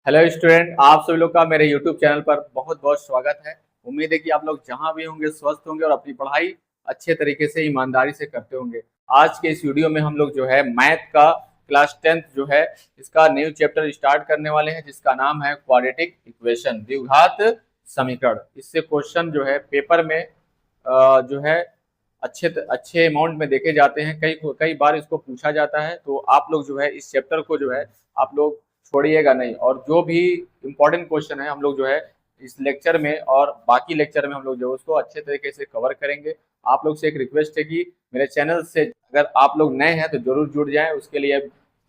Hello student, आप सभी लोग का मेरे यूट्यूब चैनल पर बहुत बहुत स्वागत है। उम्मीद है कि आप लोग जहां भी होंगे स्वस्थ होंगे और अपनी पढ़ाई अच्छे तरीके से ईमानदारी से करते होंगे। आज के इस वीडियो में हम लोग जो है मैथ का क्लास 10th जो है इसका न्यू चैप्टर स्टार्ट करने वाले हैं, जिसका नाम है क्वाड्रेटिक इक्वेशन, द्विघात समीकरण। इससे क्वेश्चन जो है पेपर में जो है अच्छे अमाउंट में देखे जाते हैं। कई कई बार इसको पूछा जाता है, तो आप लोग जो है इस चैप्टर को जो है आप लोग छोड़िएगा नहीं। और जो भी इम्पोर्टेंट क्वेश्चन है हम लोग जो है इस लेक्चर में और बाकी लेक्चर में हम लोग जो है उसको अच्छे तरीके से कवर करेंगे। आप लोग से एक रिक्वेस्ट है कि मेरे चैनल से अगर आप लोग नए हैं तो जरूर जुड़ जाएं। उसके लिए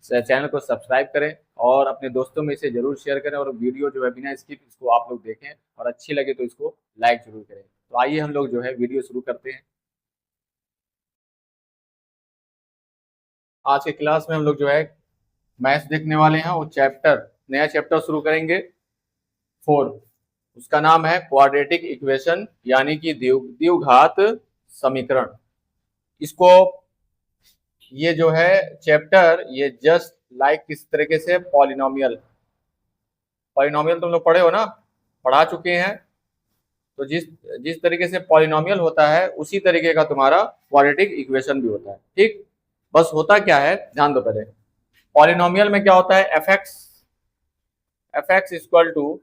चैनल को सब्सक्राइब करें और अपने दोस्तों में इसे जरूर शेयर करें, और वीडियो जो है बिना स्किप इसको आप लोग देखें, और अच्छी लगे तो इसको लाइक जरूर करें। तो आइए हम लोग जो है वीडियो शुरू करते हैं। आज के क्लास में हम लोग जो है मैथ्स देखने वाले हैं, वो नया चैप्टर शुरू करेंगे 4। उसका नाम है क्वाड्रेटिक इक्वेशन, यानी कि द्विघात समीकरण। इसको ये जो है चैप्टर ये जस्ट लाइक किस तरीके से पॉलिनोमियल तुम लोग पढ़े हो ना, पढ़ा चुके हैं। तो जिस जिस तरीके से पॉलिनोमियल होता है उसी तरीके का तुम्हारा क्वाड्रेटिक इक्वेशन भी होता है। ठीक, बस होता क्या है ध्यान दो। पहले पॉलिनोमियल में क्या होता है, F X equal to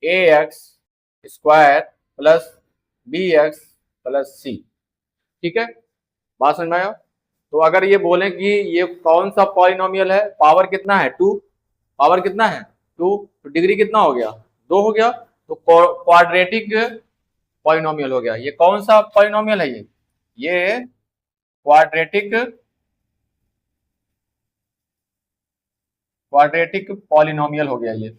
A X square plus B X plus C. ठीक है, बात समझ में आया। तो अगर ये बोले कि ये कौन सा पॉलिनोमियल है, पावर कितना है 2, पावर कितना है 2, तो डिग्री कितना हो गया 2 हो गया, तो क्वाड्रेटिक पॉलिनोमियल हो गया। ये कौन सा पॉलिनोमियल है, ये क्वाड्रेटिक पॉलिनोमियल हो गया ये।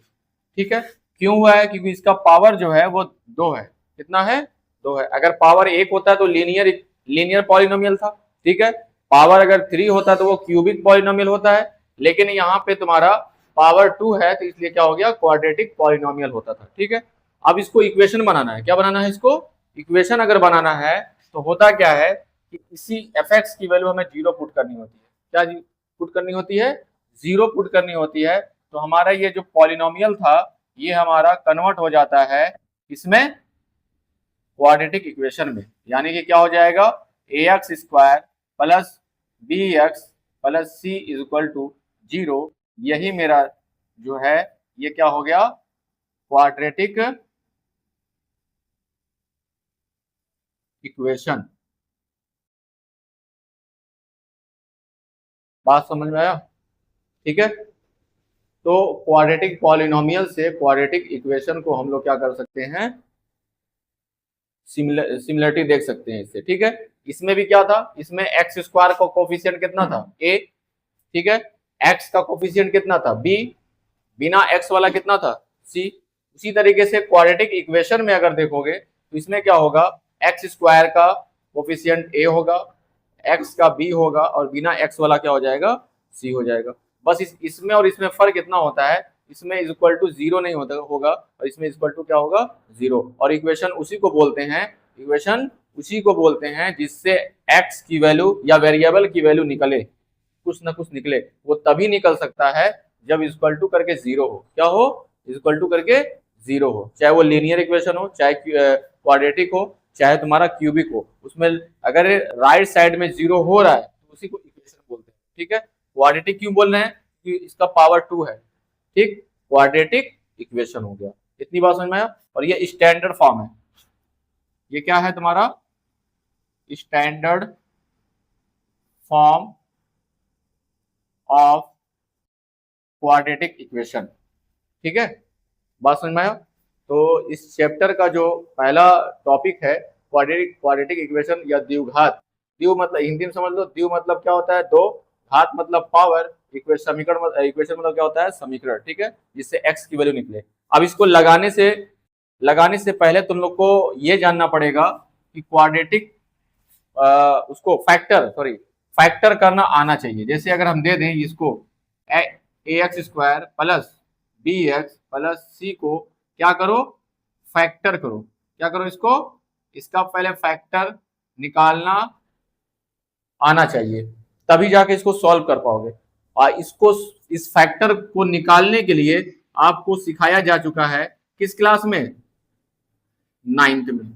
ठीक है, क्यों हुआ है, क्योंकि इसका पावर जो है वो 2 है। कितना है 2 है। अगर पावर 1 होता है तो लीनियर पॉलिनोमियल था। ठीक है, पावर अगर 3 होता है तो वो क्यूबिक पॉलिनोमियल होता है, लेकिन यहाँ पे तुम्हारा पावर 2 है तो इसलिए क्या हो गया, क्वाड्रेटिक पॉलिनोमियल होता था। ठीक है, अब इसको इक्वेशन बनाना है। क्या बनाना है, इसको इक्वेशन अगर बनाना है तो होता क्या है कि इसी एफ एक्स की वैल्यू हमें 0 पुट करनी होती है। क्या पुट करनी होती है, 0 पुट करनी होती है। तो हमारा ये जो पॉलिनोमियल था ये हमारा कन्वर्ट हो जाता है इसमें क्वाड्रेटिक इक्वेशन में, यानी कि क्या हो जाएगा, A X square plus B X plus C is equal to 0। यही मेरा जो है ये क्या हो गया, क्वाड्रेटिक इक्वेशन। बात समझ में आया। ठीक है, तो क्वाड्रेटिक पॉलिनोमियल से क्वाड्रेटिक इक्वेशन को हम लोग क्या कर सकते हैं, सिमिलरिटी देख सकते हैं इससे। ठीक है, इसमें भी क्या था, इसमें एक्स स्क्वायर का कोफिशिएंट कितना था ए। ठीक है, एक्स का कोफिशिएंट कितना था बी, बिना एक्स वाला कितना था सी। उसी तरीके से क्वाड्रेटिक इक्वेशन में अगर देखोगे तो इसमें क्या होगा, एक्स स्क्वायर का कोफिशिएंट ए होगा, एक्स का बी होगा, और बिना एक्स वाला क्या हो जाएगा, सी हो जाएगा। बस इसमें और इसमें फर्क इतना होता है, इसमें इज इक्वल टू 0 नहीं होता होगा, और इसमें इज इक्वल टू क्या होगा 0। और इक्वेशन उसी को बोलते हैं जिससे एक्स की वैल्यू या वेरिएबल की वैल्यू निकले, कुछ ना कुछ निकले। वो तभी निकल सकता है जब इक्वल टू करके 0 हो। क्या हो, इक्वल टू करके 0 हो। चाहे वो लीनियर इक्वेशन हो, चाहे क्वाड्रेटिक हो, चाहे तुम्हारा क्यूबिक हो, उसमें अगर राइट साइड में 0 हो रहा है तो उसी को इक्वेशन बोलते हैं। ठीक है, क्वाड्रेटिक क्यों बोल रहे हैं, क्योंकि इसका पावर 2 है। ठीक, क्वाड्रेटिक इक्वेशन हो गया। इतनी बात समझ में आया। और ये स्टैंडर्ड फॉर्म है, ये क्या है तुम्हारा standard form of quadratic equation. ठीक है, बात समझ में आया। तो इस चैप्टर का जो पहला टॉपिक है क्वाड्रेटिक इक्वेशन या द्विघात। द्विव मतलब हिंदी में समझ लो, द्विव मतलब क्या होता है 2, घात मतलब पावर, इक्वेशन मतलब क्या होता है समीकरण। ठीक है, जिससे एक्स की वैल्यू निकले। अब इसको लगाने से पहले तुम लोग को ये जानना पड़ेगा कि क्वाड्रेटिक उसको फैक्टर करना आना चाहिए। जैसे अगर हम दे दें इसको A X square plus B X plus C को क्या करो, फैक्टर करो। क्या करो, इसका पहले फैक्टर निकालना आना चाहिए, तभी जाके इसको सॉल्व कर पाओगे। और इस फैक्टर को निकालने के लिए आपको सिखाया जा चुका है किस क्लास में, 9th में।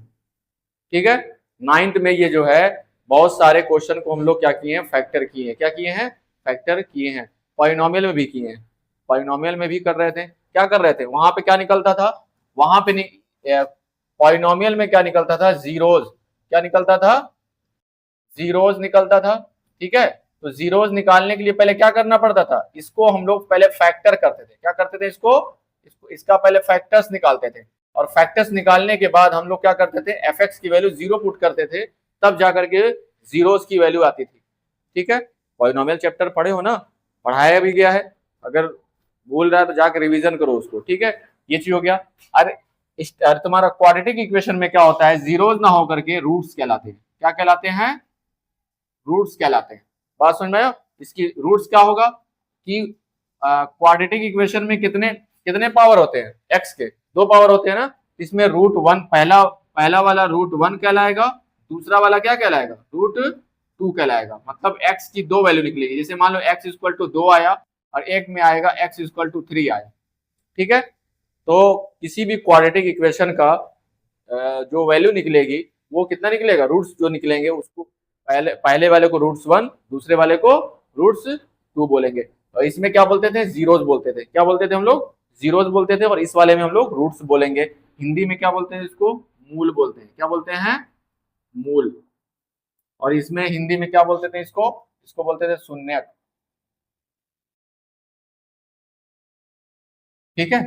ठीक है, 9th में ये जो है बहुत सारे क्वेश्चन को हम लोग क्या किए हैं, फैक्टर किए हैं। क्या किए हैं, फैक्टर किए हैं। पॉलिनोमियल में भी किए हैं, पॉलिनोमियल में भी कर रहे थे। क्या कर रहे थे, वहां पे क्या निकलता था, वहां पे पॉलिनोमियल में क्या निकलता था, जीरोज। क्या निकलता था, जीरोज निकलता था। ठीक है, तो जीरोज निकालने के लिए पहले क्या करना पड़ता था, इसको हम लोग पहले फैक्टर करते थे। क्या करते थे, इसका पहले फैक्टर्स निकालते थे, और फैक्टर्स निकालने के बाद हम लोग क्या करते थे, एफ एक्स की वैल्यू 0 पुट करते थे, तब जाकर के जीरोज की वैल्यू आती थी। ठीक है, पॉलिनोमियल चैप्टर पढ़े हो ना, पढ़ाया भी गया है। अगर भूल रहा है तो जाकर रिवीजन करो उसको। ठीक है, ये चीज हो गया। अरे तुम्हारा क्वाड्रेटिक इक्वेशन में क्या होता है, जीरोज ना होकर के रूट्स कहलाते हैं। क्या कहलाते हैं, रूट्स कहलाते हैं। बात समझ में आया, इसकी रूट्स क्या होगा कि क्वाड्रेटिक इक्वेशन में कितने कितने पावर होते हैं, एक्स के 2 पावर होते हैं ना, इसमें रूट 1 पहला वाला रूट 1 कहलाएगा, दूसरा वाला क्या कहलाएगा, रूट 2 कहलाएगा। मतलब एक्स की 2 वैल्यू निकलेगी। जैसे मान लो एक्स इक्वल टू 2 आया और एक में आएगा एक्स इक्वल टू 3 आया। ठीक है, तो किसी भी क्वाड्रेटिक इक्वेशन का जो वैल्यू निकलेगी वो कितना निकलेगा, रूट्स जो निकलेंगे उसको पहले वाले को रूट्स 1, दूसरे वाले को रूट्स 2 बोलेंगे। और इसमें क्या बोलते थे, जीरोज बोलते थे। क्या बोलते थे हम लोग, जीरोज बोलते थे। और इस वाले में हम लोग रूट्स बोलेंगे। हिंदी में क्या बोलते हैं, इसको मूल बोलते हैं। क्या बोलते हैं, मूल। और इसमें हिंदी में क्या बोलते थे, इसको बोलते थे शून्यक। ठीक है,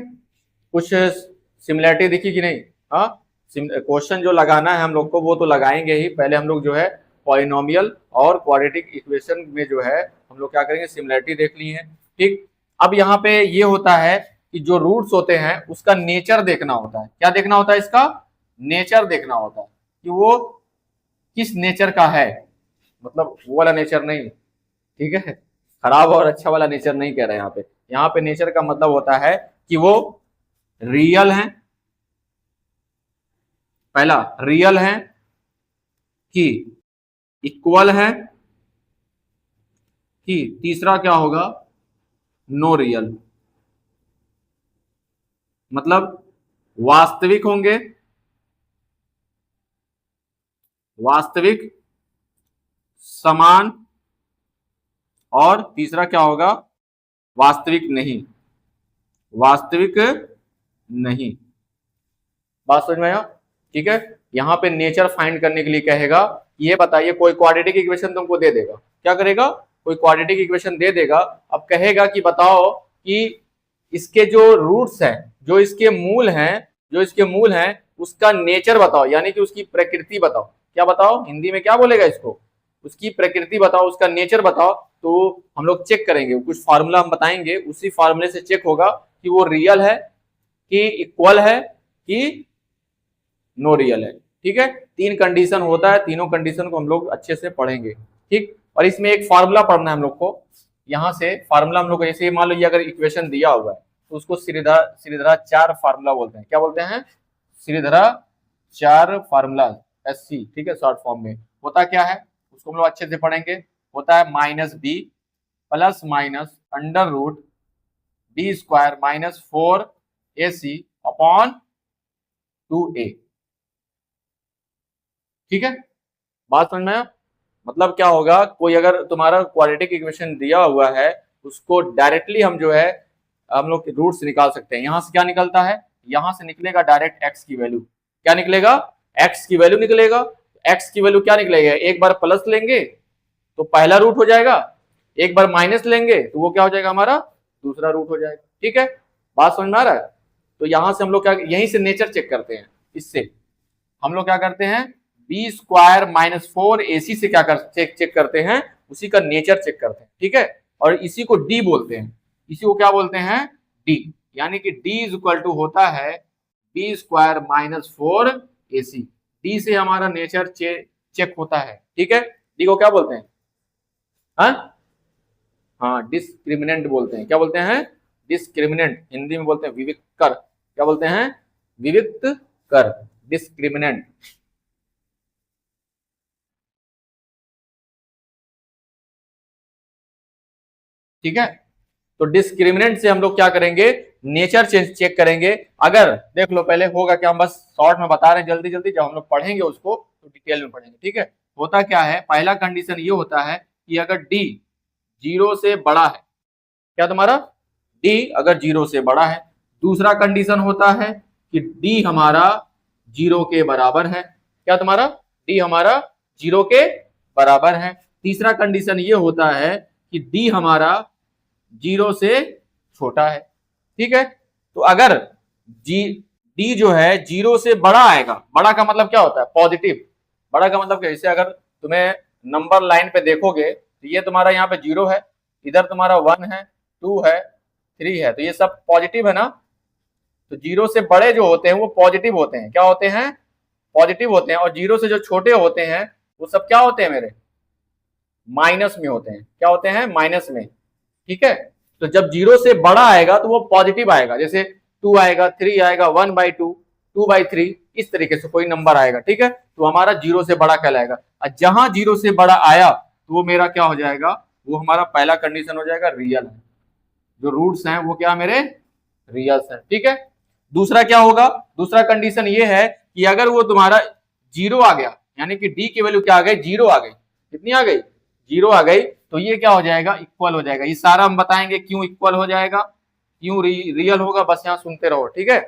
कुछ सिमिलरिटी दिखी कि नहीं। हाँ, क्वेश्चन जो लगाना है हम लोग को वो तो लगाएंगे ही। पहले हम लोग जो है पॉलिनोमियल और क्वाड्रेटिक इक्वेशन में जो है हम लोग क्या करेंगे, सिमिलरिटी देख ली है। ठीक, अब यहाँ पे ये होता है कि जो रूट्स होते हैं उसका नेचर देखना होता है। क्या देखना होता है, इसका नेचर देखना होता है कि वो किस नेचर का है। मतलब वो वाला नेचर नहीं, ठीक है, खराब और अच्छा वाला नेचर नहीं कह रहे हैं यहाँ पे। यहाँ पे नेचर का मतलब होता है कि वो रियल है, पहला रियल है, कि इक्वल है, कि तीसरा क्या होगा, नो रियल। मतलब वास्तविक होंगे, वास्तविक, समान, और तीसरा क्या होगा, वास्तविक नहीं, वास्तविक नहीं। बात समझ में आया। ठीक है, यहां पे नेचर फाइंड करने के लिए कहेगा, ये बताइए, कोई क्वाड्रेटिक इक्वेशन तुमको दे देगा। क्या करेगा, कोई क्वाड्रेटिक इक्वेशन दे देगा। अब कहेगा कि बताओ कि इसके जो रूट्स हैं, जो इसके मूल हैं, जो इसके मूल हैं उसका नेचर बताओ, यानी कि उसकी प्रकृति बताओ। क्या बताओ, हिंदी में क्या बोलेगा इसको, उसकी प्रकृति बताओ, उसका नेचर बताओ। तो हम लोग चेक करेंगे, कुछ फार्मूला हम बताएंगे, उसी फार्मूले से चेक होगा कि वो रियल है, कि इक्वल है, कि नो रियल है। ठीक है, 3 कंडीशन होता है, तीनों कंडीशन को हम लोग अच्छे से पढ़ेंगे। ठीक, और इसमें एक फार्मूला पढ़ना है हम लोग को। यहाँ से फार्मूला हम लोग को, जैसे मान लो ये अगर इक्वेशन दिया हुआ है तो उसको श्रीधराचार्य फार्मूला बोलते हैं। क्या बोलते हैं, श्रीधराचार्य फार्मूला, SC। ठीक है, शॉर्ट फॉर्म में होता क्या है उसको हम लोग अच्छे से पढ़ेंगे। होता है -b plus minus under root b square minus 4ac upon 2a। ठीक है, बात समझ में आया। मतलब क्या होगा, कोई अगर तुम्हारा क्वाड्रेटिक इक्वेशन दिया हुआ है उसको डायरेक्टली हम जो है हम लोग रूट्स निकाल सकते हैं। यहां से क्या निकलता है, यहां से निकलेगा डायरेक्ट एक्स की वैल्यू। क्या निकलेगा, एक्स की वैल्यू निकलेगा। एक्स की वैल्यू क्या निकलेगा, एक बार प्लस लेंगे तो पहला रूट हो जाएगा, एक बार माइनस लेंगे तो वो क्या हो जाएगा, हमारा दूसरा रूट हो जाएगा। ठीक है, बात समझ में आ रहा है। तो यहां से हम लोग क्या, यहीं से नेचर चेक करते हैं। इससे हम लोग क्या करते हैं, बी स्क्वायर माइनस 4ac से क्या चेक करते हैं, उसी का नेचर चेक करते हैं। ठीक है, और इसी को डी बोलते हैं, इसी को क्या बोलते हैं, डी। यानी कि डी इज इक्वल टू होता है B square minus 4ac। D से हमारा नेचर चेक होता है। ठीक है, डी को क्या बोलते हैं, हाँ डिस्क्रिमिनेंट बोलते हैं। क्या बोलते हैं, डिस्क्रिमिनेंट। हिंदी में बोलते हैं विविक्त कर। क्या बोलते हैं, विविक्त कर, डिस्क्रिमिनेंट। ठीक है, तो डिस्क्रिमिनेंट से हम लोग क्या करेंगे, नेचर चेक करेंगे। अगर देख लो पहले होगा क्या, हम बस शॉर्ट में बता रहे हैं जल्दी जल्दी, जब हम लोग पढ़ेंगे उसको तो डिटेल में पढ़ेंगे, ठीक है। होता क्या है, पहला कंडीशन ये होता है कि अगर डी 0 से बड़ा है, क्या तुम्हारा डी अगर 0 से बड़ा है। दूसरा कंडीशन होता है कि डी हमारा 0 के बराबर है, क्या तुम्हारा डी हमारा 0 के बराबर है। तीसरा कंडीशन ये होता है कि डी हमारा 0 से छोटा है, ठीक है। तो अगर डी जो है 0 से बड़ा आएगा, बड़ा का मतलब क्या होता है, पॉजिटिव। बड़ा का मतलब जैसे अगर तुम्हें नंबर लाइन पे देखोगे तो ये तुम्हारा यहाँ पे 0 है, इधर तुम्हारा 1 है, 2 है, 3 है, तो ये सब पॉजिटिव है ना। तो 0 से बड़े जो होते हैं वो पॉजिटिव होते हैं, क्या होते हैं, पॉजिटिव होते हैं। और 0 से जो छोटे होते हैं वो सब क्या होते हैं मेरे, माइनस में होते हैं, क्या होते हैं, माइनस में, ठीक है। तो जब 0 से बड़ा आएगा तो वो पॉजिटिव आएगा, जैसे 2 आएगा, 3 आएगा, 1/2, 2/3, इस तरीके से कोई नंबर आएगा, ठीक है। तो हमारा 0 से बड़ा कहलाएगा। और जहां 0 से बड़ा आया तो वो मेरा क्या हो जाएगा, वो हमारा पहला कंडीशन हो जाएगा, रियल है। जो रूट्स हैं वो क्या मेरे, रियल्स है, ठीक है। दूसरा क्या होगा, दूसरा कंडीशन ये है कि अगर वो तुम्हारा 0 आ गया, यानी कि डी की वैल्यू क्या आ गई, 0 आ गई, कितनी आ गई, 0 आ गई, तो ये क्या हो जाएगा, इक्वल हो जाएगा। ये सारा हम बताएंगे क्यों इक्वल हो जाएगा, क्यों रियल होगा, बस यहाँ सुनते रहो, ठीक है।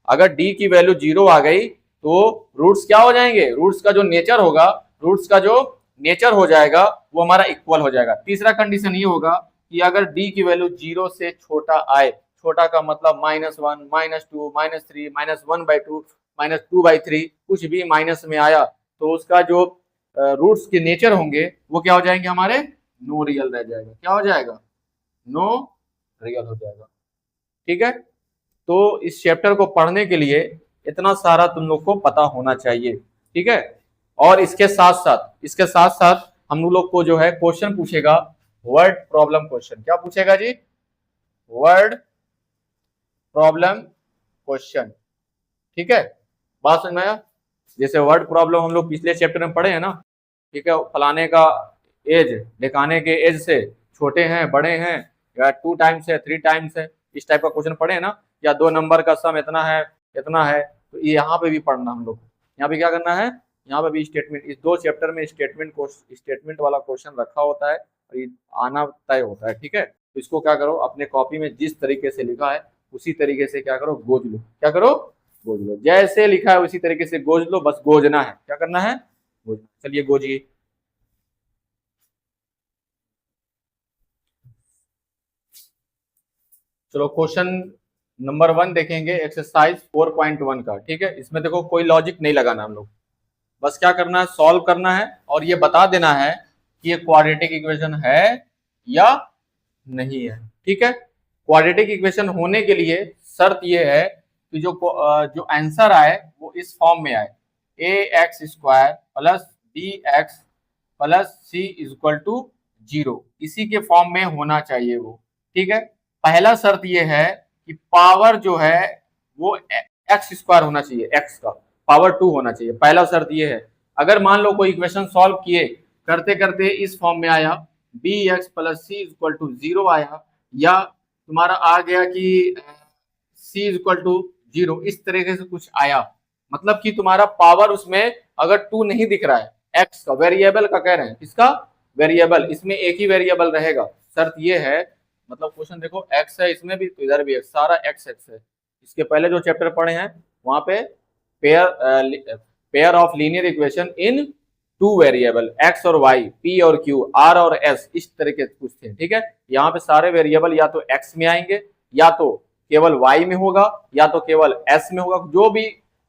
अगर डी की वैल्यू 0 आ गई तो रूट्स क्या हो जाएंगे, रूट्स का जो नेचर होगा, रूट्स का जो नेचर हो जाएगा वो हमारा इक्वल हो जाएगा। तीसरा कंडीशन ये होगा कि अगर डी की वैल्यू 0 से छोटा आए, छोटा का मतलब -1, -2, -3, -1/2, -2/3, कुछ भी माइनस में आया तो उसका जो रूट्स के नेचर होंगे वो क्या हो जाएंगे हमारे, नो रियल रह जाएगा, क्या हो जाएगा, नो रियल हो जाएगा, ठीक है। तो इस चैप्टर को पढ़ने के लिए इतना सारा तुम लोग को पता होना चाहिए, ठीक है। और इसके साथ साथ हम लोग को जो है क्वेश्चन पूछेगा, वर्ड प्रॉब्लम क्वेश्चन, क्या पूछेगा जी, वर्ड प्रॉब्लम क्वेश्चन, ठीक है। बात समझ में आया, जैसे वर्ड प्रॉब्लम हम लोग पिछले चैप्टर में पढ़े हैं ना, ठीक है। फलाने का एज ढिकाने के एज से छोटे हैं, बड़े हैं, या 2 टाइम्स है, 3 टाइम्स है, इस टाइप का क्वेश्चन पढ़े हैं ना। या 2 नंबर का सम इतना है, इतना है, तो यहाँ पे भी पढ़ना हम लोग, यहाँ पे क्या करना है, यहाँ पे भी स्टेटमेंट, इस 2 चैप्टर में स्टेटमेंट वाला क्वेश्चन रखा होता है और ये आना तय होता है, ठीक है। तो इसको क्या करो, अपने कॉपी में जिस तरीके से लिखा है उसी तरीके से क्या करो, गोज लो, क्या करो, गोज लो, जैसे लिखा है उसी तरीके से गोज लो, बस गोजना है, क्या करना है, गोजना। चलिए गोजिए। चलो क्वेश्चन नंबर 1 देखेंगे, एक्सरसाइज 4.1 का, ठीक है। इसमें देखो कोई लॉजिक नहीं लगाना हम लोग, बस क्या करना है, सॉल्व करना है और ये बता देना है कि ये क्वाड्रेटिक इक्वेशन है या नहीं है, ठीक है। क्वाड्रेटिक इक्वेशन होने के लिए शर्त ये है कि जो आंसर आए वो इस फॉर्म में आए, ax² plus bx plus c equal to 0, इसी के फॉर्म में होना चाहिए वो, ठीक है। पहला शर्त ये है कि पावर जो है वो x² होना चाहिए, x का पावर 2 होना चाहिए, पहला शर्त ये है। अगर मान लो कोई इक्वेशन सॉल्व किए, करते करते इस फॉर्म में आया, bx plus c equal to 0 आया, या तुम्हारा आ गया कि c इक्वल टू 0, इस तरीके से कुछ आया, मतलब कि तुम्हारा पावर उसमें अगर 2 नहीं दिख रहा है, x का वेरिएबल का कह रहे हैं, किसका वेरिएबल, इसमें एक ही वेरिएबल रहेगा, शर्त ये है। मतलब क्वेश्चन देखो x है इसमें भी तो इधर भी x, सारा x है। इसके पहले जो चैप्टर पढ़े हैं वहां पे pair of linear equation in 2 variable x और y, p और q, r और s, इस तरीके से कुछ थे, ठीक है। यहाँ पे सारे वेरिएबल या तो x में आएंगे, या तो केवल y में होगा, या तो केवल s में होगा, जो भी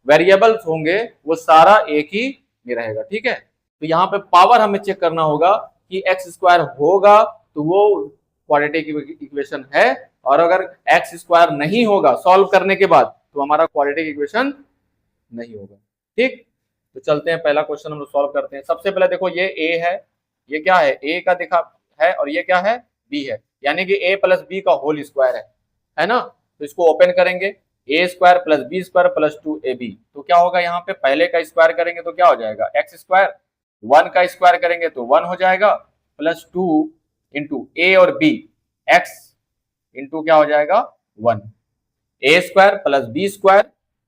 वेरिएबल्स होंगे वो सारा एक ही में रहेगा, ठीक है। तो यहाँ पे पावर हमें चेक करना होगा कि x² होगा तो वो क्वाड्रेटिक इक्वेशन है, और अगर x² नहीं होगा सॉल्व करने के बाद तो हमारा क्वाड्रेटिक इक्वेशन नहीं होगा, ठीक। तो चलते हैं, पहला क्वेश्चन हम लोग सॉल्व करते हैं। सबसे पहले देखो ये a है, ये क्या है, a का दिखा है, और ये क्या है, b है, यानी कि a प्लस b का होल स्क्वायर है ना। तो इसको ओपन करेंगे, a² plus b² plus 2ab, तो क्या होगा, यहाँ पे पहले का स्क्वायर करेंगे तो क्या हो जाएगा, x², 1 का स्क्वायर करेंगे तो 1 हो जाएगा, प्लस 2 इंटू a और b, x इंटू क्या हो जाएगा 1, A square plus B square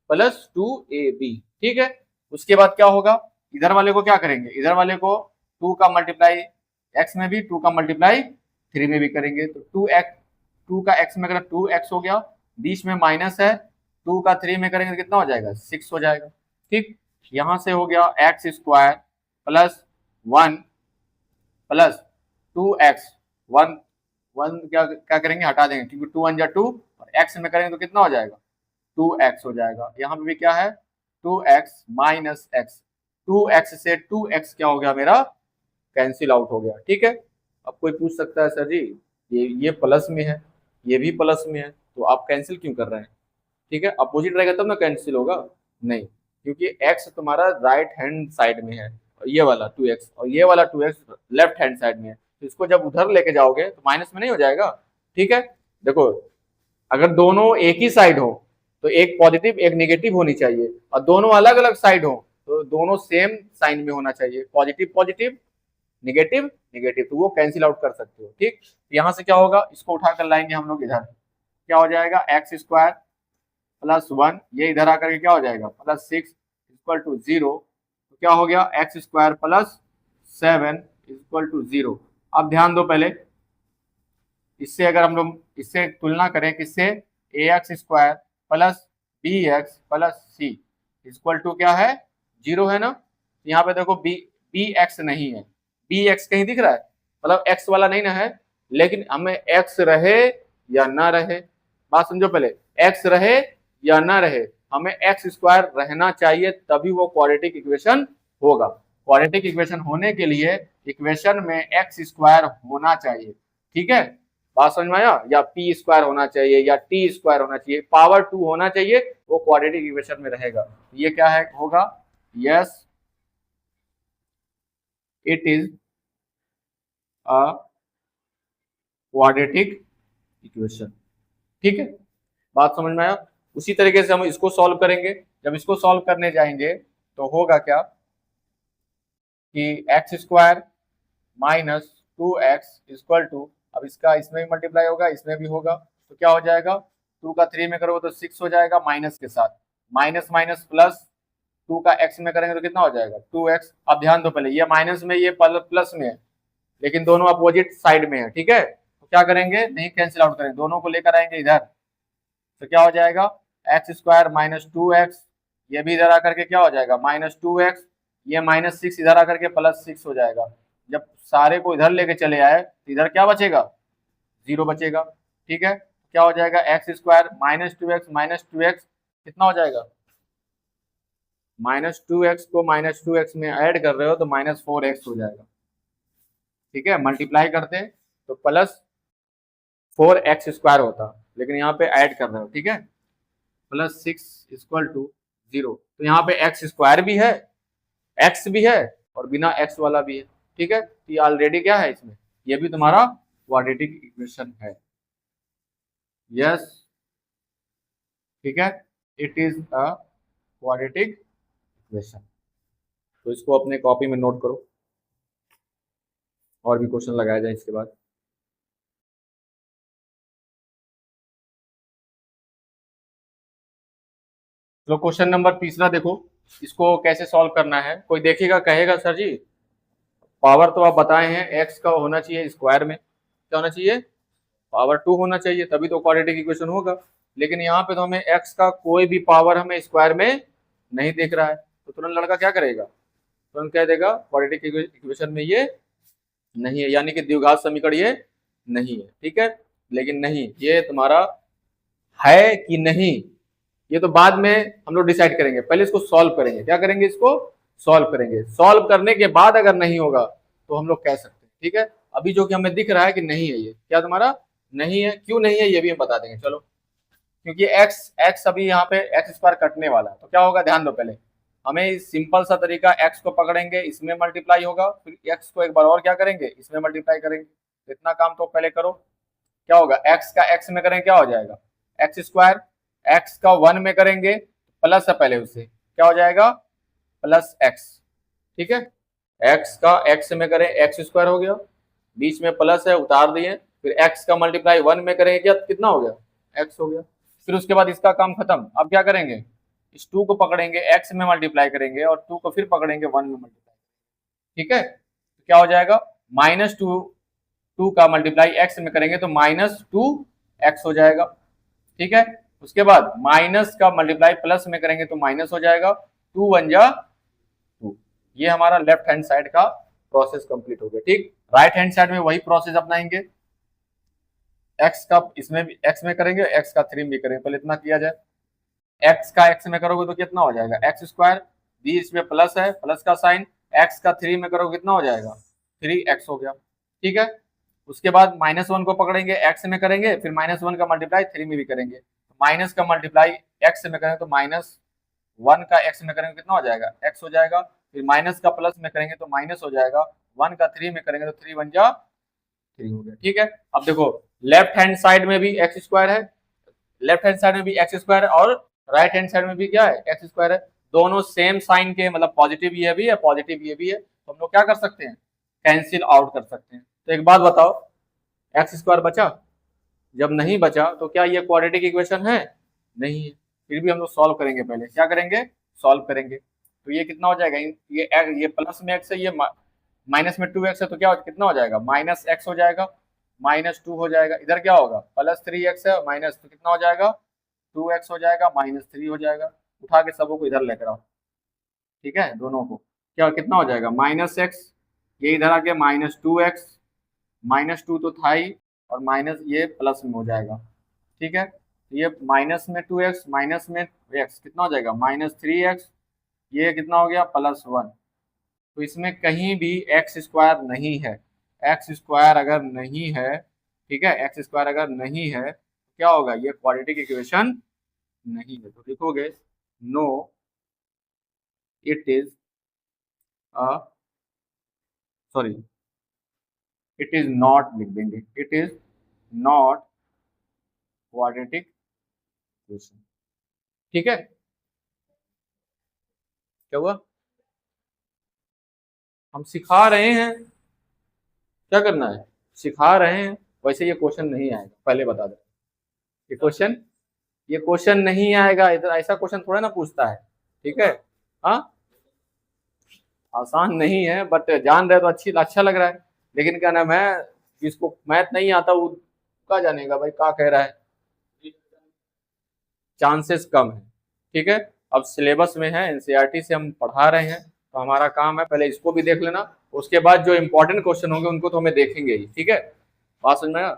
plus 2ab। ठीक है, उसके बाद क्या होगा, इधर वाले को क्या करेंगे, इधर वाले को 2 का मल्टीप्लाई x में भी 2 का मल्टीप्लाई 3 में भी करेंगे, तो 2 का x में करें 2x हो गया, बीच में माइनस है, 2 का 3 में करेंगे तो कितना हो जाएगा 6 हो जाएगा। ठीक, यहां से हो गया x square plus 1 plus 2x, 1 1 क्या क्या करेंगे हटा देंगे क्योंकि 2 1 जा 2 और x में करेंगे तो कितना हो जाएगा 2x हो जाएगा। यहाँ पे भी क्या है 2x माइनस एक्स, 2x से 2x क्या हो गया मेरा कैंसिल आउट हो गया। ठीक है, अब कोई पूछ सकता है सर जी ये प्लस में है ये भी प्लस में है तो आप कैंसिल क्यों कर रहे हैं। ठीक है, अपोजिट रहेगा तब ना कैंसिल होगा, नहीं, क्योंकि x तुम्हारा राइट हैंड साइड में है और ये वाला 2x और ये वाला 2x लेफ्ट हैंड साइड में है, तो इसको जब उधर लेके जाओगे तो माइनस में नहीं हो जाएगा। ठीक है, देखो अगर दोनों एक ही साइड हो तो एक पॉजिटिव एक नेगेटिव होनी चाहिए और दोनों अलग अलग साइड हो तो दोनों सेम साइन में होना चाहिए, पॉजिटिव पॉजिटिव नेगेटिव नेगेटिव, तो वो कैंसिल आउट कर सकते हो। ठीक, यहां से क्या होगा, इसको उठा कर लाएंगे हम लोग इधर, क्या हो जाएगा एक्स स्क्वायर प्लस 1, ये इधर आकर के क्या हो जाएगा प्लस 6 इक्वल टू 0, तो क्या हो गया x square plus 7 equal to 0। अब ध्यान दो, पहले इससे अगर हम लोग इससे तुलना करें किससे, A X square plus B X plus C equal to क्या है 0 है ना। यहाँ पे देखो बी एक्स नहीं है, बी एक्स कहीं दिख रहा है, मतलब एक्स वाला नहीं ना है, लेकिन हमें एक्स रहे या ना रहे, बात समझो पहले, एक्स रहे या ना रहे, हमें एक्स स्क्वायर रहना चाहिए तभी वो क्वाड्रेटिक इक्वेशन होगा। क्वाड्रेटिक इक्वेशन होने के लिए इक्वेशन में एक्स स्क्वायर होना चाहिए। ठीक है, बात समझ में आया, या पी स्क्वायर होना चाहिए या टी स्क्वायर होना चाहिए, पावर 2 होना चाहिए, वो क्वाड्रेटिक इक्वेशन में रहेगा। ये क्या है होगा, yes it is a quadratic equation. ठीक है, बात समझ में आया। उसी तरीके से हम इसको सॉल्व करेंगे, जब इसको सॉल्व करने जाएंगे तो होगा क्या कि x square minus 2x equal to, अब इसका इसमें भी मल्टीप्लाई होगा इसमें भी होगा, तो क्या हो जाएगा 2 का 3 में करोगे तो 6 हो जाएगा माइनस के साथ, माइनस माइनस प्लस 2 का x में करेंगे तो कितना हो जाएगा 2x। अब ध्यान दो, पहले ये माइनस में ये प्लस में है लेकिन दोनों अपोजिट साइड में है। ठीक है, तो क्या करेंगे, नहीं कैंसिल आउट करेंगे, दोनों को लेकर आएंगे इधर, तो क्या हो जाएगा एक्स स्क्वायर माइनस 2x, ये भी इधर आकर के क्या हो जाएगा माइनस 2x, ये माइनस 6 इधर आकर के प्लस 6 हो जाएगा। जब सारे को इधर लेके चले आए तो इधर क्या बचेगा 0 बचेगा। ठीक है, क्या हो जाएगा एक्स स्क्वायर माइनस 2x कितना हो जाएगा, माइनस 2x को माइनस 2x में ऐड कर रहे हो तो माइनस 4x हो जाएगा। ठीक है, मल्टीप्लाई करते तो प्लस 4x स्क्वायर होता, लेकिन यहाँ पे ऐड कर रहे हो। ठीक है, प्लस 6 इक्वल टू 0, तो यहाँ पे एक्स स्क्वायर भी है, एक्स भी है और बिना एक्स वाला भी है। ठीक है, तो ये ऑलरेडी क्या है इसमें, ये भी तुम्हारा क्वाड्रेटिक इक्वेशन है। यस, ठीक है, it is a quadratic equation. तो इसको अपने कॉपी में नोट करो, और भी क्वेश्चन लगाया जाए इसके बाद। तो क्वेश्चन नंबर तीसरा देखो, इसको कैसे सॉल्व करना है। कोई देखेगा कहेगा सर जी पावर तो आप बताए हैं एक्स का होना चाहिए स्क्वायर में, क्या होना चाहिए पावर 2 होना चाहिए तभी तो क्वाड्रेटिक इक्वेशन होगा, लेकिन यहाँ पे तो हमें एक्स का कोई भी पावर हमें स्क्वायर में नहीं दिख रहा है, तो तुरंत लड़का क्या करेगा, तुरंत कह देगा क्वाड्रेटिक इक्वेशन में ये नहीं है, यानी कि द्विघात समीकरण ये नहीं है। ठीक है, लेकिन नहीं, ये तुम्हारा है कि नहीं ये तो बाद में हम लोग डिसाइड करेंगे, पहले इसको सॉल्व करेंगे। क्या करेंगे, इसको सॉल्व करेंगे, सॉल्व करने के बाद अगर नहीं होगा तो हम लोग कह सकते हैं। ठीक है, अभी जो कि हमें दिख रहा है कि नहीं है, ये क्या तुम्हारा नहीं है, क्यों नहीं है ये भी हम बता देंगे। चलो, क्योंकि एक्स अभी यहाँ पे एक्स स्क्वायर कटने वाला है, तो क्या होगा ध्यान दो, पहले हमें सिंपल सा तरीका एक्स को पकड़ेंगे, इसमें मल्टीप्लाई होगा, फिर एक्स को एक बार और क्या करेंगे इसमें मल्टीप्लाई करेंगे, इतना काम तो पहले करो। क्या होगा एक्स का एक्स में करेंगे क्या हो जाएगा एक्स स्क्वायर, एक्स का 1 में करेंगे प्लस है पहले उससे क्या हो जाएगा प्लस एक्स। ठीक है, एक्स का एक्स में करें एक्स स्क्वायर हो गया, बीच में प्लस है उतार दिए, फिर एक्स का मल्टीप्लाई 1 में करेंगे क्या कितना हो गया एक्स हो गया, फिर उसके बाद इसका काम खत्म। अब क्या करेंगे, इस 2 को पकड़ेंगे, x में मल्टीप्लाई करेंगे और 2 को फिर पकड़ेंगे 1 में मल्टीप्लाई। ठीक है, तो क्या हो जाएगा, -2 का मल्टीप्लाई x में करेंगे तो -2x हो जाएगा। ठीक है, उसके बाद माइनस का मल्टीप्लाई प्लस में करेंगे तो माइनस हो जाएगा, 2 1 जा 2। ये हमारा लेफ्ट हैंड साइड का प्रोसेस कंप्लीट हो गया। ठीक, राइट हैंड साइड में वही प्रोसेस अपनाएंगे, x का इसमें भी x में करेंगे, x का 3 में भी करेंगे। पहले इतना किया जाए, x का x में करोगे तो कितना हो जाएगा, x स्क्वायर, b इसमें प्लस है, प्लस का साइन, x का 3 में करोगे कितना हो जाएगा, 3x हो गया। ठीक है, उसके बाद -1 को पकड़ेंगे, x में करेंगे, फिर -1 का मल्टीप्लाई 3 में भी करेंगे, माइनस का मल्टीप्लाई x में करेंगे तो -1 का x में करेंगे कितना हो जाएगा, x हो जाएगा। फिर माइनस का प्लस में करेंगे तो माइनस हो जाएगा, 1 का 3 में करेंगे तो 3 1 जा 3 हो गया। ठीक है, अब देखो लेफ्ट हैंड साइड में भी एक्स स्क्वायर है, लेफ्ट हैंड साइड में भी एक्स स्क्वायर है और राइट हैंड साइड में भी क्या है, एक्स स्क्वायर है। दोनों सेम साइन के, मतलब पॉजिटिव ये भी है, पॉजिटिव ये भी है, तो हम लोग क्या कर सकते हैं, कैंसिल आउट कर सकते हैं। तो एक बात बताओ, एक्स स्क्वायर बचा, जब नहीं बचा तो क्या ये क्वाड्रेटिक इक्वेशन है, नहीं है। फिर भी हम लोग सॉल्व करेंगे, पहले क्या करेंगे, सॉल्व करेंगे। तो ये कितना हो जाएगा, ये प्लस में एक्स है, ये माइनस में 2x है, तो क्या कितना हो जाएगा, -x हो जाएगा, -2 हो जाएगा। इधर क्या होगा, +3x है, माइनस, तो कितना हो जाएगा, 2x हो जाएगा, -3 हो जाएगा। उठा के सबों को इधर लेकर आओ। ठीक है, दोनों को क्या कितना हो जाएगा, -x, ये इधर आके -2x, -2 तो था ही, और माइनस ये प्लस में हो जाएगा। ठीक है, ये माइनस में 2x, माइनस में x कितना हो जाएगा, -3x, ये कितना हो गया, +1। तो इसमें कहीं भी एक्स स्क्वायर नहीं है, एक्स स्क्वायर अगर नहीं है, ठीक है, एक्स स्क्वायर अगर नहीं है तो क्या होगा, ये क्वाड्रेटिक इक्वेशन नहीं है। तो लिखोगे no it is sorry, it is not, लिख देंगे it is not quadratic equation. ठीक है, क्या हुआ, हम सिखा रहे हैं, क्या करना है, सिखा रहे हैं। वैसे ये क्वेश्चन नहीं आएगा, पहले बता दो, ये क्वेश्चन नहीं आएगा इधर, ऐसा क्वेश्चन थोड़ा ना पूछता है। ठीक है, हाँ, आसान नहीं है, बट जान रहे तो अच्छा लग रहा है। लेकिन क्या नाम है, जिसको मैथ नहीं आता वो क्या जानेगा भाई, क्या कह रहा है, चांसेस कम है। ठीक है, अब सिलेबस में है, एनसीईआरटी से हम पढ़ा रहे हैं, तो हमारा काम है पहले इसको भी देख लेना, उसके बाद जो इंपॉर्टेंट क्वेश्चन होंगे उनको तो हमें देखेंगे ही। ठीक है, बात समझ में आया।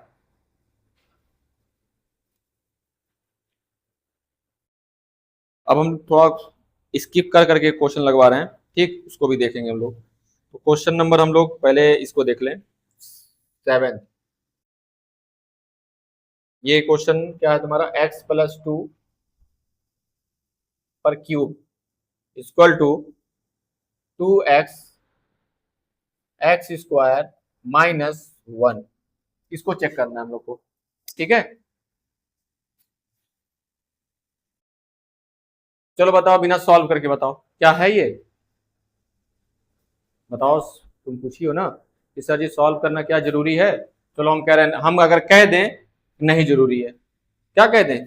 अब हम थोड़ा स्किप कर करके क्वेश्चन लगवा रहे हैं, ठीक, उसको भी देखेंगे हम लोग। तो क्वेश्चन नंबर हम लोग पहले इसको देख लें, 7। ये क्वेश्चन क्या है तुम्हारा, x+2 पर cube equal to 2x x² -1, इसको चेक करना है हम लोग को। ठीक है, चलो बताओ, बिना सॉल्व करके बताओ क्या है ये, बताओ, तुम पूछी हो ना कि सर जी सॉल्व करना क्या जरूरी है। चलो हम कह रहे हैं, हम अगर कह दें नहीं जरूरी है, क्या कह दें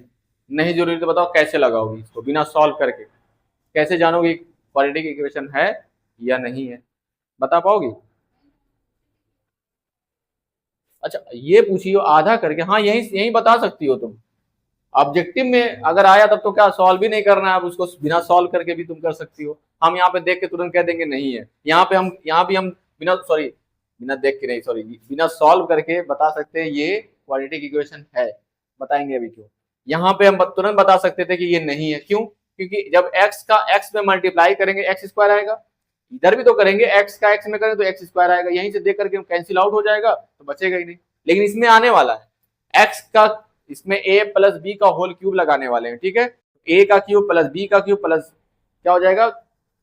नहीं जरूरी, तो बताओ कैसे लगाओगी इसको बिना सॉल्व करके, कैसे जानोगी क्वाड्रेटिक इक्वेशन है या नहीं है, बता पाओगी। अच्छा ये पूछी हो आधा करके, हाँ यही यही बता सकती हो तुम। ऑब्जेक्टिव में अगर आया तब तो क्या सॉल्व भी नहीं करना है, अब उसको बिना सॉल्व करके भी तुम कर सकती हो। हम यहाँ पे देख के तुरंत कह देंगे नहीं है, यहाँ भी हम बिना देख के नहीं, सॉरी, बिना सॉल्व करके बता सकते हैं ये क्वाड्रेटिक इक्वेशन है, बताएंगे अभी क्यों। यहाँ पे हम तुरंत बता सकते थे कि ये नहीं है, क्यों, क्योंकि जब x का x में मल्टीप्लाई करेंगे x² आएगा, इधर भी तो करेंगे x का x में करेंगे तो x² आएगा, यहीं से देख करके कैंसिल आउट हो जाएगा, तो बचेगा ही नहीं। लेकिन इसमें आने वाला है x का, इसमें a + b का होल क्यूब लगाने वाले हैं। ठीक है, a का क्यूब प्लस b का क्यूब प्लस क्या हो जाएगा,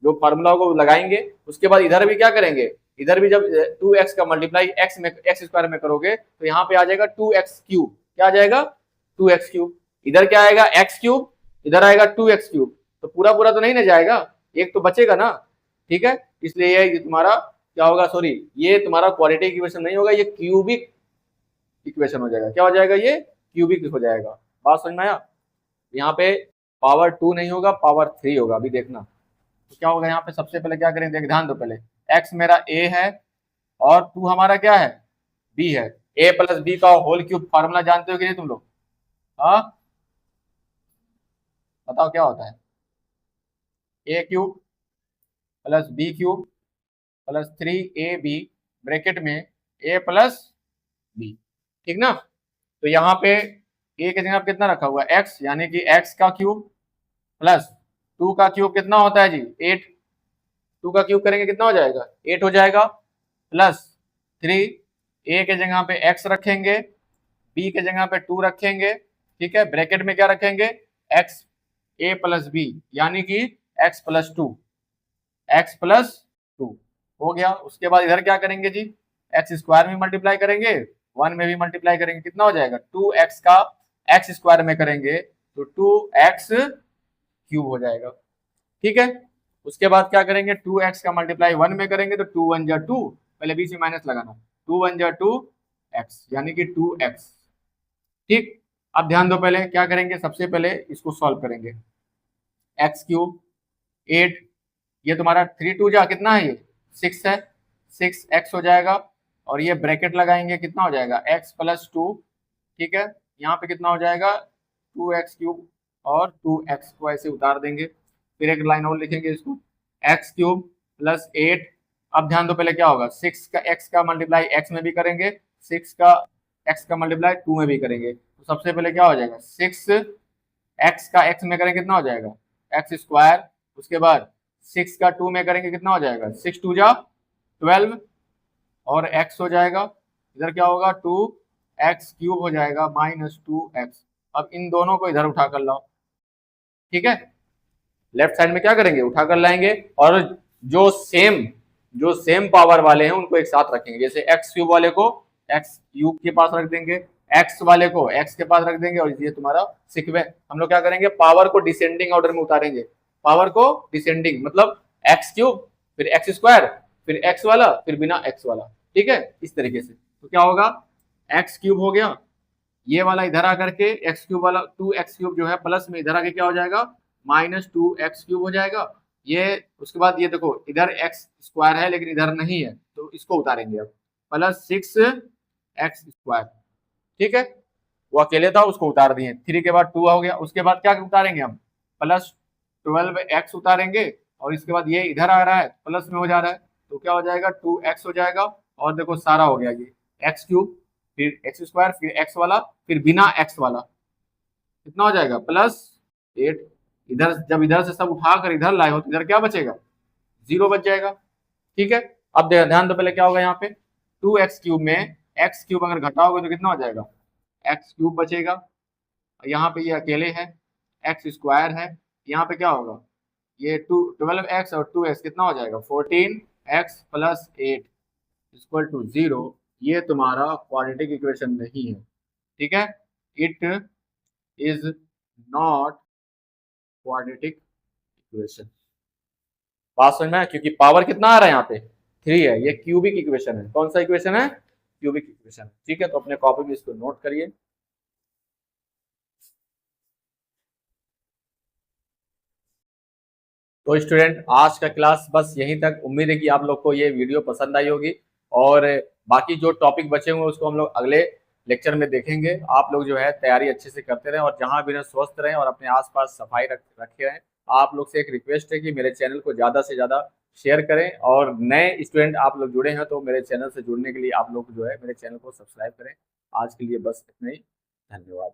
जो फार्मूला को लगाएंगे, उसके बाद इधर भी क्या करेंगे, इधर भी जब 2x का मल्टीप्लाई x² में करोगे तो यहाँ पे आ जाएगा 2x³, क्या आ जाएगा 2x³, इधर क्या आएगा x³, इधर आएगा 2x³, तो पूरा पूरा तो नहीं ना जाएगा, एक तो बचेगा ना। ठीक है, इसलिए ये तुम्हारा क्या होगा, सॉरी ये तुम्हारा क्वाड्रेटिक इक्वेशन नहीं होगा, ये क्यूबिक इक्वेशन हो जाएगा। क्या हो जाएगा, ये क्यूबिक हो जाएगा। बात समझ में आया। यहाँ पे पावर 2 नहीं होगा, पावर 3 होगा। अभी देखना तो क्या होगा यहाँ पे। सबसे पहले क्या करेंगे, देख ध्यान दो पहले। x मेरा a है और 2 हमारा क्या है, b है। a प्लस बी का होल क्यूब फार्मूला जानते हो कि नहीं तुम लोग? हाँ बताओ क्या होता है। a cube plus b cube plus 3ab bracket में a प्लस b, ठीक ना। तो यहाँ पे a के जगह कितना रखा हुआ है, x, यानी कि x का क्यूब प्लस 2 का क्यूब कितना होता है जी, 8। 2 का क्यूब करेंगे कितना हो जाएगा, 8 हो जाएगा। प्लस 3, a के जगह पे x रखेंगे, b के जगह पे 2 रखेंगे, ठीक है। ब्रैकेट में क्या रखेंगे, x a प्लस b, यानी कि x प्लस 2, x प्लस 2 हो गया। उसके बाद इधर क्या करेंगे जी, एक्स स्क्वायर में मल्टीप्लाई करेंगे, 1 में भी मल्टीप्लाई करेंगे, कितना हो जाएगा 2x का एक्स स्क्वायर में करेंगे तो 2x क्यूब हो जाएगा, ठीक है। उसके बाद क्या करेंगे, 2x का मल्टीप्लाई 1 में करेंगे तो 2 1 जा 2, पहले बीच में माइनस लगाना, 2 1 जा 2x, यानी कि 2x, ठीक। अब ध्यान दो, पहले क्या करेंगे, सबसे पहले इसको सॉल्व करेंगे। x क्यूब 8, ये तुम्हारा 3 2 जा कितना है, ये 6 है, 6x हो जाएगा। और ये ब्रैकेट लगाएंगे, कितना हो जाएगा x प्लस 2, ठीक है। यहाँ पे कितना हो जाएगा 2x क्यूब और 2x को ऐसे उतार देंगे। फिर एक लाइन और लिखेंगे इसको, x क्यूब प्लस 8। अब ध्यान दो पहले क्या होगा, 6 का x का मल्टीप्लाई x में भी करेंगे, 6 का x का मल्टीप्लाई 2 में भी करेंगे। तो सबसे पहले क्या हो जाएगा, 6x का x में करेंगे कितना हो जाएगा x स्क्वायर। उसके बाद 6 का 2 में करेंगे कितना हो जाएगा, 6 2 जा 12 और x हो जाएगा। इधर क्या होगा 2x क्यूब हो जाएगा माइनस 2x। अब इन दोनों को इधर उठा कर लाओ, ठीक है। लेफ्ट साइड में क्या करेंगे, उठा कर लाएंगे और जो सेम पावर वाले हैं उनको एक साथ रखेंगे। जैसे x क्यूब वाले को x क्यूब के पास रख देंगे, x वाले को x के पास रख देंगे, और ये तुम्हारा सिक्वे। हम लोग क्या करेंगे, पावर को डिसेंडिंग ऑर्डर में उतारेंगे। पावर को डिसेंडिंग मतलब x क्यूब, फिर x स्क्वायर, फिर x वाला, फिर बिना x वाला, ठीक है, इस तरीके से। तो क्या होगा, x क्यूब हो गया, ये वाला इधर आकर के x क्यूब वाला 2x क्यूब जो है प्लस में इधर आके क्या हो जाएगा माइनस 2x क्यूब हो जाएगा। ये उसके बाद ये देखो इधर x स्क्वायर है लेकिन इधर नहीं है, तो इसको उतारेंगे अब, प्लस 6x स्क्वायर, ठीक है। वो अकेले था उसको उतार दिए, 3 के बाद 2 हो गया। उसके बाद क्या उतारेंगे हम, प्लस 12x उतारेंगे, और इसके बाद ये इधर आ रहा है प्लस में हो जा रहा है तो क्या हो जाएगा 2x हो जाएगा। और देखो सारा हो गया ये x क्यूब, फिर एक्स स्क्वायर, फिर x वाला, फिर बिना x वाला, कितना हो जाएगा प्लस 8। इधर जब इधर से सब उठा कर इधर लाए हो तो इधर क्या बचेगा, 0 बच जाएगा, ठीक है। अब ध्यान दो पहले क्या होगा, यहाँ पे 2x क्यूब में x क्यूब अगर घटाओगे तो कितना हो जाएगा, x क्यूब बचेगा। यहाँ पे ये अकेले है, x स्क्वायर है, यहाँ पे क्या होगा, ये 12x और 2x कितना हो जाएगा 14x प्लस 8 इक्वल टू 0। ये तुम्हारा क्वाड्रेटिक इक्वेशन नहीं है, ठीक है। It is not quadratic equation. बात समझ में आया? क्योंकि पावर कितना आ रहा है यहाँ पे 3 है, ये क्यूबिक इक्वेशन है। कौन सा इक्वेशन है, क्यूबिक इक्वेशन, ठीक है। तो अपने कॉपी में इसको नोट करिए। तो स्टूडेंट आज का क्लास बस यहीं तक। उम्मीद है कि आप लोग को ये वीडियो पसंद आई होगी, और बाकी जो टॉपिक बचे हुए उसको हम लोग अगले लेक्चर में देखेंगे। आप लोग जो है तैयारी अच्छे से करते रहें और जहां भी रहें स्वस्थ रहें और अपने आसपास सफाई रखे रहें। आप लोग से एक रिक्वेस्ट है कि मेरे चैनल को ज़्यादा से ज़्यादा शेयर करें, और नए स्टूडेंट आप लोग जुड़े हैं तो मेरे चैनल से जुड़ने के लिए आप लोग जो है मेरे चैनल को सब्सक्राइब करें। आज के लिए बस इतना ही, धन्यवाद।